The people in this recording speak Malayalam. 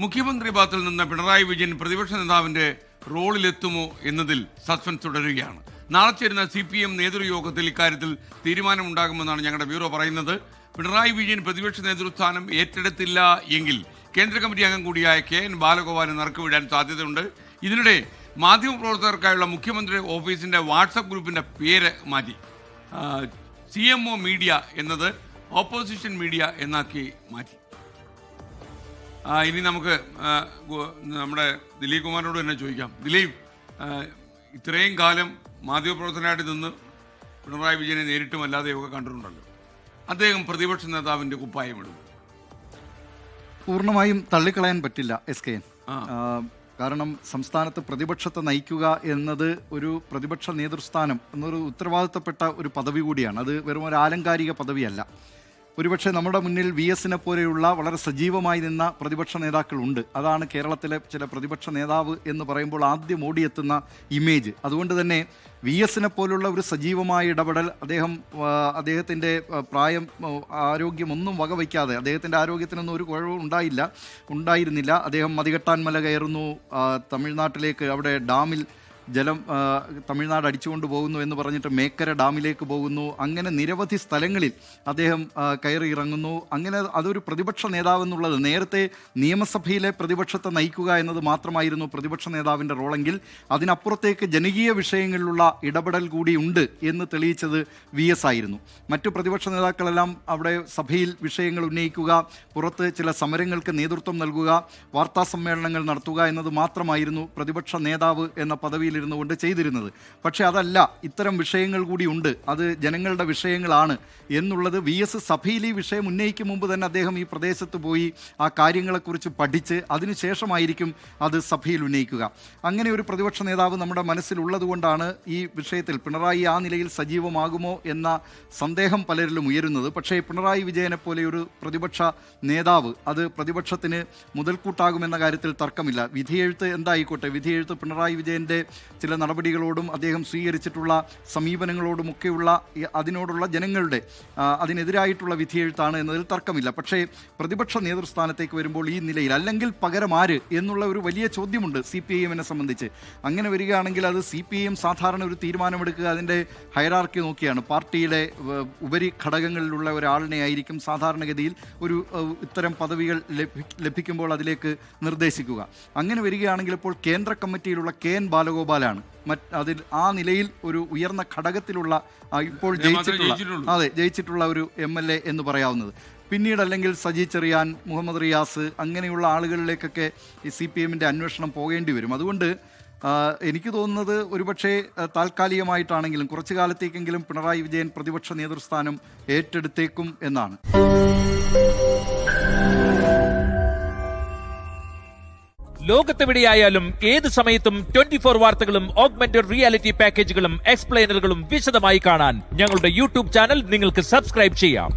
മുഖ്യമന്ത്രി പദത്തിൽ നിന്ന് പിണറായി വിജയൻ പ്രതിപക്ഷ നേതാവിന്റെ റോളിലെത്തുമോ എന്നതിൽ സസ്പെൻസ് തുടരുകയാണ്. നാളെ ചേരുന്ന CPM നേതൃയോഗത്തിൽ ഇക്കാര്യത്തിൽ തീരുമാനമുണ്ടാകുമെന്നാണ് ഞങ്ങളുടെ ബ്യൂറോ പറയുന്നത്. പിണറായി വിജയൻ പ്രതിപക്ഷ നേതൃസ്ഥാനം ഏറ്റെടുത്തില്ല എങ്കിൽ കേന്ദ്ര കമ്മിറ്റി അംഗം കൂടിയായ KN ബാലഗോപാലിനെ നറുക്കുവിടാൻ സാധ്യതയുണ്ട്. ഇതിനിടെ മാധ്യമപ്രവർത്തകർക്കായുള്ള മുഖ്യമന്ത്രി ഓഫീസിന്റെ വാട്സപ്പ് ഗ്രൂപ്പിന്റെ പേര് മാറ്റി CMO മീഡിയ എന്നത് ഓപ്പോസിഷൻ മീഡിയ എന്നാക്കി മാറ്റി. ഇനി നമുക്ക് നമ്മുടെ ദിലീപ് കുമാറിനോട് തന്നെ ചോദിക്കാം. ദിലീപ്, ഇത്രയും കാലം മാധ്യമപ്രവർത്തകനായിട്ട് നിന്ന് പിണറായി വിജയനെ നേരിട്ടും അല്ലാതെയൊക്കെ കണ്ടിട്ടുണ്ടല്ലോ. അദ്ദേഹം പ്രതിപക്ഷ നേതാവിൻ്റെ കുപ്പായമിടും. പൂർണ്ണമായും തള്ളിക്കളയാൻ പറ്റില്ല SKN. കാരണം സംസ്ഥാനത്ത് പ്രതിപക്ഷത്തെ നയിക്കുക എന്നത് ഒരു പ്രതിപക്ഷ നേതൃസ്ഥാനം എന്നൊരു ഉത്തരവാദിത്തപ്പെട്ട ഒരു പദവി കൂടിയാണ്. അത് വെറും ഒരു ആലങ്കാരിക പദവിയല്ല. ഒരുപക്ഷെ നമ്മുടെ മുന്നിൽ VS-നെ പോലെയുള്ള വളരെ സജീവമായി നിന്ന പ്രതിപക്ഷ നേതാക്കളുണ്ട്. അതാണ് കേരളത്തിലെ ചില പ്രതിപക്ഷ നേതാവ് എന്ന് പറയുമ്പോൾ ആദ്യം ഓടിയെത്തുന്ന ഇമേജ്. അതുകൊണ്ട് തന്നെ VS-നെ പോലുള്ള ഒരു സജീവമായ ഇടപെടൽ അദ്ദേഹത്തിൻ്റെ പ്രായം, ആരോഗ്യമൊന്നും വകവയ്ക്കാതെ, അദ്ദേഹത്തിൻ്റെ ആരോഗ്യത്തിനൊന്നും ഒരു കുഴവും ഉണ്ടായിരുന്നില്ല. അദ്ദേഹം മതികെട്ടാൻ മല കയറുന്നു, തമിഴ്നാട്ടിലേക്ക്, അവിടെ ഡാമിൽ ജലം തമിഴ്നാട് അടിച്ചുകൊണ്ട് പോകുന്നു എന്ന് പറഞ്ഞിട്ട് മേക്കര ഡാമിലേക്ക് പോകുന്നു. അങ്ങനെ നിരവധി സ്ഥലങ്ങളിൽ അദ്ദേഹം കയറി ഇറങ്ങുന്നു. അങ്ങനെ അതൊരു പ്രതിപക്ഷ നേതാവെന്നുള്ളത്, നേരത്തെ നിയമസഭയിലെ പ്രതിപക്ഷത്തെ നയിക്കുക എന്നത് മാത്രമായിരുന്നു പ്രതിപക്ഷ നേതാവിൻ്റെ റോളെങ്കിൽ അതിനപ്പുറത്തേക്ക് ജനകീയ വിഷയങ്ങളിലുള്ള ഇടപെടൽ കൂടിയുണ്ട് എന്ന് തെളിയിച്ചത് VS ആയിരുന്നു. മറ്റു പ്രതിപക്ഷ നേതാക്കളെല്ലാം അവിടെ സഭയിൽ വിഷയങ്ങൾ ഉന്നയിക്കുക, പുറത്ത് ചില സമരങ്ങൾക്ക് നേതൃത്വം നൽകുക, വാർത്താ സമ്മേളനങ്ങൾ നടത്തുക എന്നത് മാത്രമായിരുന്നു പ്രതിപക്ഷ നേതാവ് എന്ന പദവിയിൽ ഇരുന്നു കൊണ്ട് ചെയ്തിരുന്നത്. പക്ഷേ അതല്ല, ഇത്തരം വിഷയങ്ങൾ കൂടി ഉണ്ട്, അത് ജനങ്ങളുടെ വിഷയങ്ങളാണ് എന്നുള്ളത് VS സഭയിൽ ഈ വിഷയം ഉന്നയിക്കും മുമ്പ് തന്നെ അദ്ദേഹം ഈ പ്രദേശത്ത് പോയി ആ കാര്യങ്ങളെക്കുറിച്ച് പഠിച്ച് അതിനുശേഷമായിരിക്കും അത് സഭയിൽ ഉന്നയിക്കുക. അങ്ങനെ ഒരു പ്രതിപക്ഷ നേതാവ് നമ്മുടെ മനസ്സിലുള്ളത് കൊണ്ടാണ് ഈ വിഷയത്തിൽ പിണറായി ആ നിലയിൽ സജീവമാകുമോ എന്ന സന്ദേഹം പലരിലും ഉയരുന്നത്. പക്ഷേ പിണറായി വിജയനെ പോലെ ഒരു പ്രതിപക്ഷ നേതാവ് അത് പ്രതിപക്ഷത്തിന് മുതൽക്കൂട്ടാകുമെന്ന കാര്യത്തിൽ തർക്കമില്ല. വിധിയെഴുത്ത് എന്തായിക്കോട്ടെ, വിധിയെഴുത്ത് പിണറായി വിജയൻ്റെ ചില നടപടികളോടും അദ്ദേഹം സ്വീകരിച്ചിട്ടുള്ള സമീപനങ്ങളോടുമൊക്കെയുള്ള അതിനോടുള്ള ജനങ്ങളുടെ അതിനെതിരായിട്ടുള്ള വിധിയെഴുത്താണ് എന്നതിൽ തർക്കമില്ല. പക്ഷേ പ്രതിപക്ഷ നേതൃസ്ഥാനത്തേക്ക് വരുമ്പോൾ ഈ നിലയിൽ അല്ലെങ്കിൽ പകരം ആര് എന്നുള്ള ഒരു വലിയ ചോദ്യമുണ്ട് CPIM-നെ സംബന്ധിച്ച്. അങ്ങനെ വരികയാണെങ്കിൽ അത് CPIM സാധാരണ ഒരു തീരുമാനമെടുക്കുക അതിൻ്റെ ഹൈറാർക്കി നോക്കിയാണ്. പാർട്ടിയുടെ ഉപരി ഘടകങ്ങളിലുള്ള ഒരാളിനെ ആയിരിക്കും സാധാരണഗതിയിൽ ഒരു ഇത്തരം പദവികൾ ലഭിക്കുമ്പോൾ അതിലേക്ക് നിർദ്ദേശിക്കുക. അങ്ങനെ വരികയാണെങ്കിൽ ഇപ്പോൾ കേന്ദ്ര കമ്മിറ്റിയിലുള്ള KN ബാലഗോപാലാണ് അതിൽ ആ നിലയിൽ ഒരു ഉയർന്ന ഘടകത്തിലുള്ള ഇപ്പോൾ ജയിച്ചിട്ടുള്ള ഒരു MLA എന്ന് പറയാവുന്നത്. പിന്നീട് അല്ലെങ്കിൽ സജി ചെറിയാൻ, മുഹമ്മദ് റിയാസ്, അങ്ങനെയുള്ള ആളുകളിലേക്കൊക്കെ ഈ CPM-ൻ്റെ അന്വേഷണം പോകേണ്ടി വരും. അതുകൊണ്ട് എനിക്ക് തോന്നുന്നത് ഒരുപക്ഷെ താൽക്കാലികമായിട്ടാണെങ്കിലും കുറച്ചു കാലത്തേക്കെങ്കിലും പിണറായി വിജയൻ പ്രതിപക്ഷ നേതൃസ്ഥാനം ഏറ്റെടുത്തേക്കും എന്നാണ്. ലോകത്തെവിടെയായാലും ഏത് സമയത്തും 24 വാർത്തകളും ഓഗ്മെന്റഡ് റിയാലിറ്റി പാക്കേജുകളും എക്സ്പ്ലെയിനറുകളും വിശദമായി കാണാൻ ഞങ്ങളുടെ YouTube ചാനൽ നിങ്ങൾക്ക് സബ്സ്ക്രൈബ് ചെയ്യാം.